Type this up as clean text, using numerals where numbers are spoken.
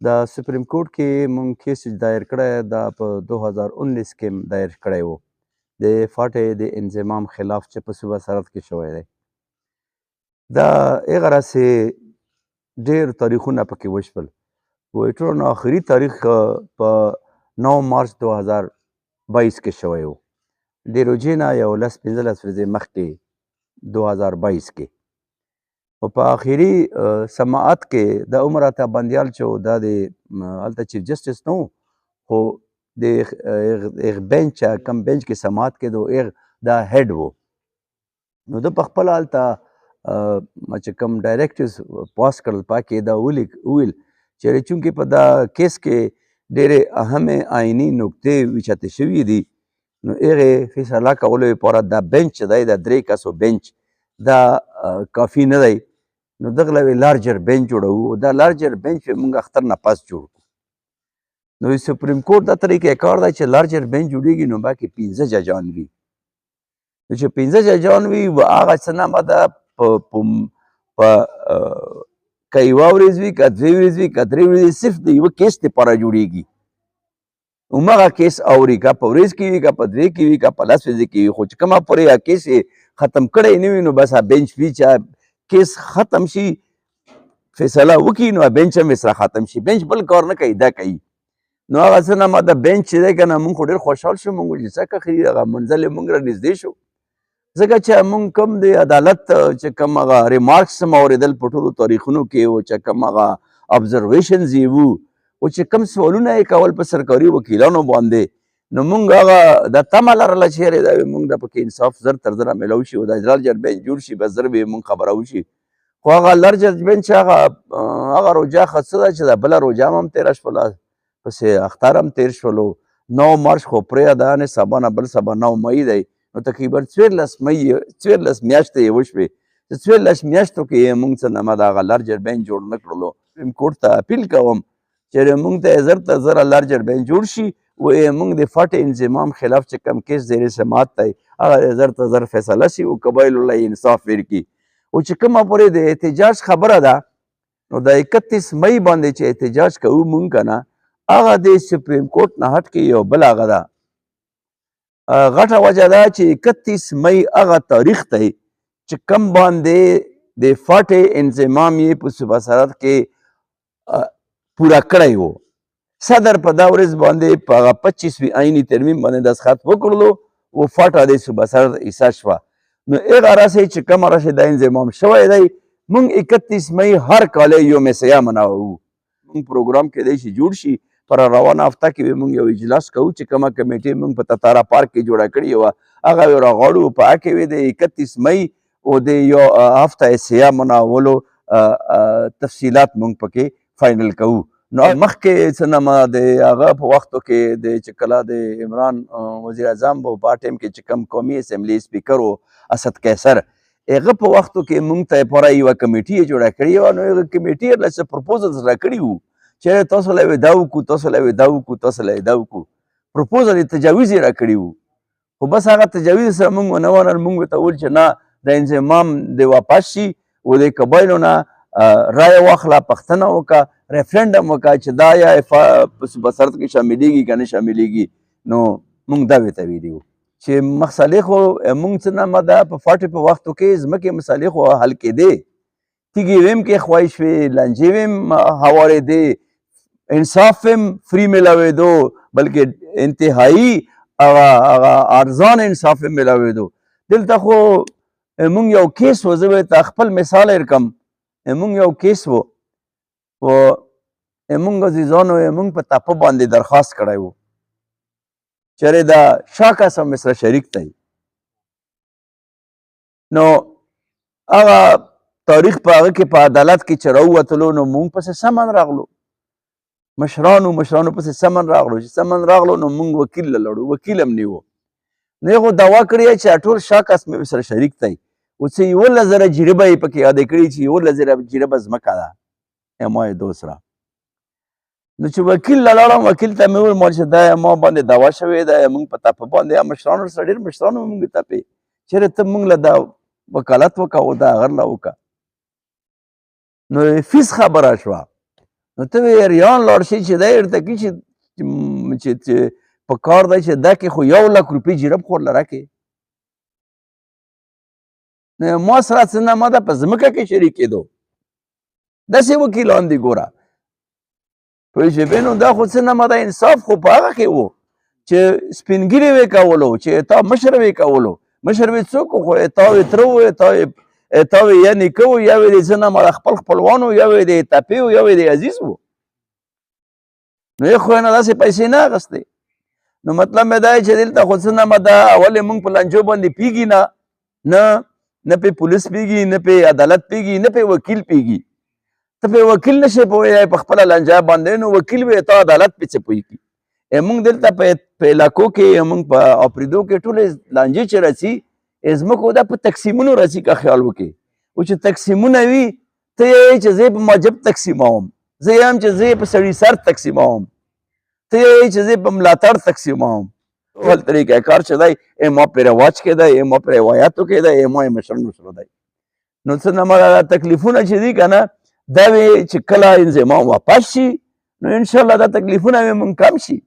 د سپریم کورټ کې مونږ کیس دایر کړی دا په 2019 کې دایر کړی و د فاټې د انضمام خلاف چې په صوبه سرحد کې شوی دی. دا هغه راسې ډېر تاریخونه پکې وشول. ټولو نه آخري تاریخ په 9 مارچ 2022 کې شوی و. د روژې نه یو 10-15 ورځې مخکې 2022 کې او په آخري سماعت کې د عمر عطا بندیال چې دا د هلته چیف جسټس نه و خو د هغ بینچ کم بینچ کې سماعت کې دا هیډ و نو ده په خپله هلته چې کوم ډایرکټیوز پاس کړل پاکې دا وویل چې چونکې په دا کیس کې ډېرې اهمې آئیني نکتې وچتې شوي دي نو هغې فیصله کولو لپاره دا بینچ چې دی د 3 کسو بینچ دا کافي نه دی نو دغه له لارجر بینچ جوړوو دا لارجر بینچ موږ اختر نه پس جوړ کړو نو سپریم کورټ دا طریقې کار دی چې لارجر بینچ جوړېږي نو باقي 15 ججان وي نو چې 15 ججان وي هغه څه نه به په که یوه ورځ وي که 2 ورځې وي که 3 ورځې صرف د یوه کیس دپاره جوړېږي همغه کیس اوري که په ورځ کې وي که په 2 کې وي که په 10 ورځې کې وي خو چې کومه پورې هغه کیس یې ختم کړی نه وي نو بس بینچ وي چې کیس ختم شي فیصله وکړي نو بینچ هم سره ختم شي بینچ بل کار نه کوي دا کوي نو هغه څه نه ما د بینچ چې دی که نه مونږ خو ډېر خوشحال شو مونږ چې څه اخري هغه منزل یې مونږ را نږدې شو ځکه چې مونږ کوم د عدالت چې کوم هغه ریمارکس هم اورېدل په ټولو تاریخونو کې و چې کوم هغه ابزرویشنز یې وو او چې کوم سوالونه یې کول په سرکاري وکیلانو باندې نو مونږ هغه د تمه لرله چې یارې دا مونږ د پکې انصاف زر تر زره میلاو شي او د لارجر بینچ جوړ شي بس زر به یې مونږ خبره وشي خو هغه لارجر بینچ هغه روجه ښه څه ده چې دا بله روجه هم تېره شوله پسې اختر هم تېر شولو 9 مارچ خو پرېږده نه سبا نه بل سبا 9 مئی دی نو تقریبا 14 میاشتې یې وشوې چې 14 میاشتو کې یې مونږ څه نه د هغه لارجر بینچ جوړ نه کړلو سپریم کورټ ته اپیل کوم چې مونږ ته زر تر زره لارجر بینچ جوړ شي و مونږ د فاټ انضمام خلاف چې کوم کیس زیر سماعت دی هغه زر تر زر فیصله شي او قبایلو له انصاف ورکړي او چې کومه پورې د احتجاج خبره ده نو د 31 مئی باندې چې احتجاج کوو مونږ که نه هغه د سپریم کورټ نه هټ کې یو بل هغه ده غټه وجه ده چې 31 مئی هغه تاریخ دی چې کوم باندې د فاټ انضمام یې په صوبه سرحد کې پوره کړی و صدر په دا ورځ باندې په هغه 25 آئیني ترمیم باندې دستخط وکړلو و فاټه د صوبه سرحد ایسا شوه نو هغه راسې چې کومه راسې دا انضمام شوی دی مونږ 31 مئی هر کال یو مسیحه مناوو مونږ پروګرام کېدی شي جوړ شي پر روانه هفته کې به مونږ یو اجلاس کوو چې کومه کمیټې مونږ په تتاره پارک کې جوړه کړې وه هغه یې راغواړو په هغه کې وې د 31 مئی او د یو هفته سیاه مناولو تفصیلات مونږ پکې فاینل کوو نو مخکې څه نه د هغه په وختو کې د چې کله د عمران وزیر اعظم په ټایم کې چې کوم قومي اسمبلی سپیکر و اسد قیصر هغه په وختو کې مونږ ته پوره یوه کمیټي یې جوړه کړې وه نو هغه کمیټي یې له څه پروپوزلز راکړي وو چې تاسو له یې دا وکړو تاسو له یې دا وکړو تاسو له یې دا وکړو پروپوزل یې تجاویز یې راکړي وو خو بس هغه تجاویز سره مونږ ونه منل مونږ ورته وویل چې نه د انضمام د واپس شي او د قبایلو نه رایه واخله پوښتنه وکړه ریفرنډم وکړه چې دا یا په صوبه سرحد کې شاملېږي که نه شاملېږي نو مونږ دا ورته ویلي وو چې مسالې خو مونږ څه نه دا په فاټې په وختو کې ځمکې مسالې خو حل کېدې تیږې ویم کې خوای شوې لانجې ویم هوارېدې انصاف هم فری میلاوېدو بلکې انتهایی هغه ارزان انصاف هم میلاوېدو دلته خو مونږ یو کیس و زه به ته خپل مثال درکړم مونږ یو کیس و و مونږ عزیزانو مونږ په تپه باندې درخواست کړی و چېرې د شاه قاسم سره شریک دی نو هغه تاریخ په هغه کې په عدالت کې چې راووتلو نو مونږ پسې سمن راغلو مشرانو پسې سمن راغلو چې سمن راغلو نو مونږ وکیل له لړو وکیل هم نیو نو یې خو دعوا کړې چې ټول شاه قاسم سره شریک دی اوس 11,000 جریبه یې پکې یادې کړي چې 11,000 جریبه ځمکه ده ما یې دو سره نو چې وکیل له لاړم وکیل ته مې وویل چې دا ما باندې دعوا شوې ده مونږ په تپه باندې مشرانو سره ډېر مشرانو مونږ تپې چېرې ته مونږ له دا وکالت وکړه او دا غر له وکړه نو فیس خبره شوه نو ته وایې ریان لاړ شي چې دی ورته کوي چې په کار دی چې دا کې خو 1 لک روپۍ جیرب خو ورله راکړې. نو ما سره څه نامه ده په ځمکه کې شریکېدو. داسې وکیلان دي ګوره پوه شوې. نو دا خو څه نامه ده، انصاف خو په هغه کې و چې سپین ږیري وې کولو، چې تا مشر وې کولو. مشر وې څوک خو تا وې تره و، تا وې یا نیکه و، یا وې د څه نامه ده خپل خپلوان و، یا وې د تپې و، یا وې د عزیز و. نو یې خو یې نه داسې پیسې نه اخیستې. نو مطلب مې دا چې دلته خو څه نامه ده اول موږ په لانجو باندې پیږي نه پې پولیس پیږي، نه پې عدالت پیږي، نه پې وکیل پیږي. ته پې وکیل نشې پوهېدی په خپله لانجه باندې، نو وکیل وې ته عدالت پې څه پوهېږي. موږ دلته په علاقو کې موږ په اپرېدو کې ټولې لانجې چې راځي ځمکو دا په تقسیمونو راځي. که خیال وکړې او چې تقسیمونه وي ته یې چې زه یې په مجب تقسیموم، زه یې هم چې زه یې په سړي سر تقسیموم، ته یې چې زه یې په ملاتړ تقسیموم. ټول طریقه کار چې دی ما په رواج کې دی، ما په روایاتو کې دی، ما یې مشر دی. نو څه نامه ده تکلیفونه چې دي که نه دا وې چې کله انضمام واپس شي نو انشاءالله دا تکلیفونه به مونږ کم شي.